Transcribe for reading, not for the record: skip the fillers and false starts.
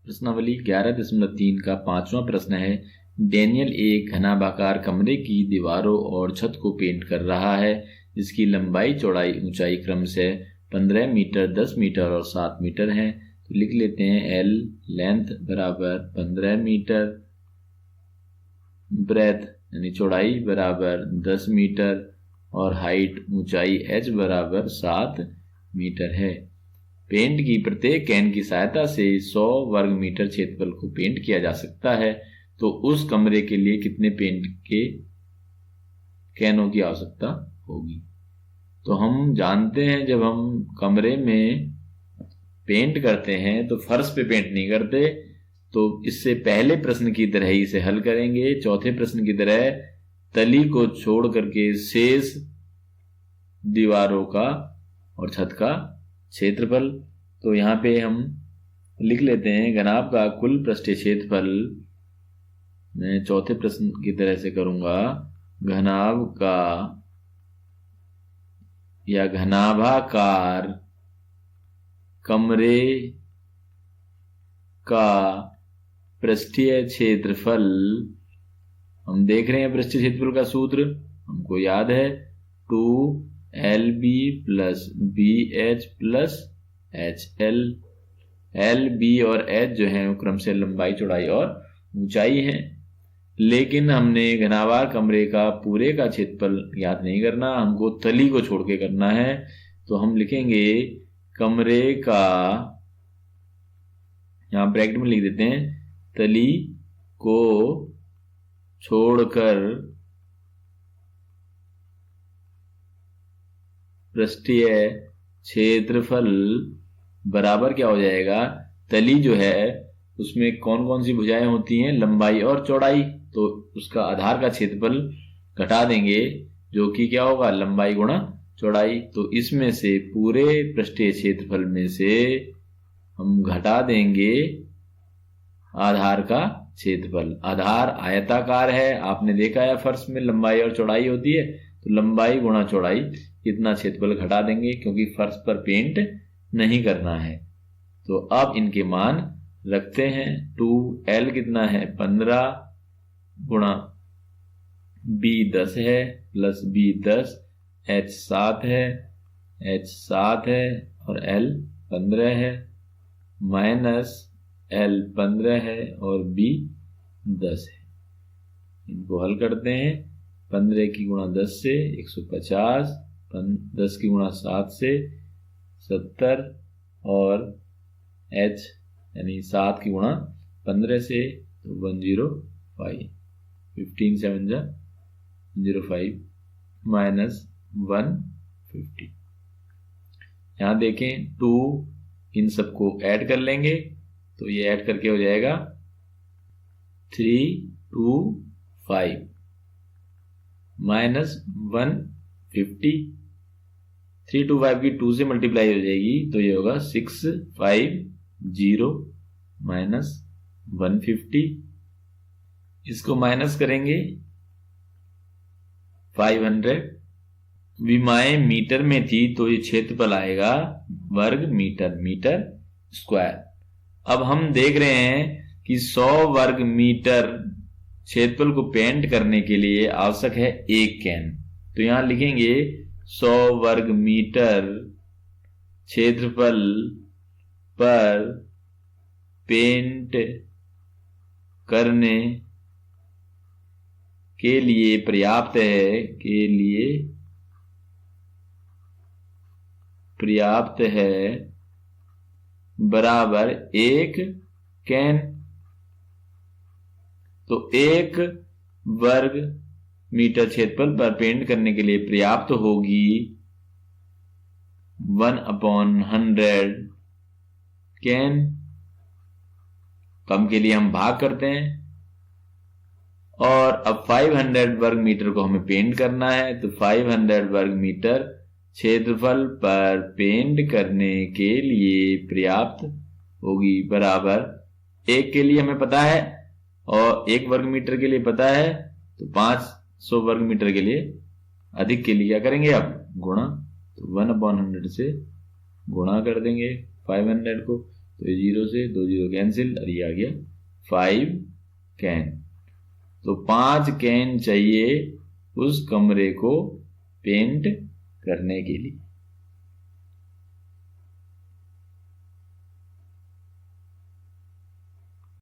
प्रश्नावली 11.3 का 5वां प्रश्न है। डेनियल एक घनाभाकार कमरे की दीवारों और छत को पेंट कर रहा है, जिसकी लंबाई चौड़ाई ऊंचाई क्रमशः 15 मीटर, 10 मीटर और 7 मीटर है। तो लिख लेते हैं एल लेंथ बराबर 15 मीटर, ब्रेथ यानी चौड़ाई बराबर 10 मीटर और हाइट ऊंचाई एच बराबर 7 मीटर है। पेंट की प्रत्येक कैन की सहायता से 100 वर्ग मीटर क्षेत्रफल को पेंट किया जा सकता है, तो उस कमरे के लिए कितने पेंट के कैनों की आवश्यकता होगी। तो हम जानते हैं जब हम कमरे में पेंट करते हैं तो फर्श पे पेंट नहीं करते, तो इससे पहले प्रश्न की तरह ही इसे हल करेंगे। चौथे प्रश्न की तरह तली को छोड़ करके शेष दीवारों का और छत का क्षेत्रफल। तो यहाँ पे हम लिख लेते हैं घनाभ का कुल पृष्ठीय क्षेत्रफल, मैं चौथे प्रश्न की तरह से करूंगा, घनाभ का या घनाभाकार कमरे का पृष्ठीय क्षेत्रफल। हम देख रहे हैं पृष्ठीय क्षेत्रफल का सूत्र हमको याद है, 2LB plus BH plus HL। LB और H जो है वो क्रमशः लंबाई चौड़ाई और ऊंचाई है, लेकिन हमने घनाभार कमरे का पूरे का क्षेत्रफल ज्ञात नहीं करना, हमको तली को छोड़ के करना है। तो हम लिखेंगे कमरे का, यहां ब्रैकेट में लिख देते हैं, तली को छोड़कर पृष्ठीय क्षेत्रफल बराबर क्या हो जाएगा, तली जो है उसमें कौन कौन सी भुजाएं होती हैं, लंबाई और चौड़ाई, तो उसका आधार का क्षेत्रफल घटा देंगे जो कि क्या होगा, लंबाई गुणा चौड़ाई। तो इसमें से पूरे पृष्ठीय क्षेत्रफल में से हम घटा देंगे आधार का क्षेत्रफल। आधार आयताकार है, आपने देखा है फर्श में लंबाई और चौड़ाई होती है, तो लंबाई गुणा चौड़ाई इतना क्षेत्रफल घटा देंगे क्योंकि फर्श पर पेंट नहीं करना है। तो अब इनके मान रखते हैं, 2L कितना है 15 गुणा B 10 है प्लस B 10, H 7 है, H 7 है और L 15 है, माइनस L 15 है और B 10 है। इनको हल करते हैं, 15 की गुणा 10 से 150, 10 की गुणा 7 से 70 और H यानी 7 की गुणा 15 से तो 105, 15 7 जा 05 माइनस 150। यहां देखें 2, इन सबको ऐड कर लेंगे तो ये ऐड करके हो जाएगा 325 माइनस 150। 325 की 2 से मल्टीप्लाई हो जाएगी तो ये होगा 650 माइनस 150। इसको माइनस करेंगे 500। विमाएं मीटर में थी तो ये क्षेत्रफल आएगा वर्ग मीटर, मीटर स्क्वायर। अब हम देख रहे हैं कि 100 वर्ग मीटर क्षेत्रफल को पेंट करने के लिए आवश्यक है एक कैन। तो यहां लिखेंगे 100 वर्ग मीटर क्षेत्रफल पर पेंट करने के लिए पर्याप्त है बराबर एक कैन। तो 1 वर्ग मीटर क्षेत्रफल पर पेंट करने के लिए पर्याप्त होगी 1/100 कैन। कम के लिए हम भाग करते हैं और अब 500 वर्ग मीटर को हमें पेंट करना है, तो 500 वर्ग मीटर क्षेत्रफल पर पेंट करने के लिए पर्याप्त होगी बराबर, एक के लिए हमें पता है और 1 वर्ग मीटर के लिए पता है, तो 500 वर्ग मीटर के लिए अधिक के लिए क्या करेंगे अब गुणा, तो 1/100 से गुणा कर देंगे 500 को। तो ये 0 से 2 0 कैंसिल और ये आ गया 5 कैन। तो 5 कैन चाहिए उस कमरे को पेंट करने के लिए।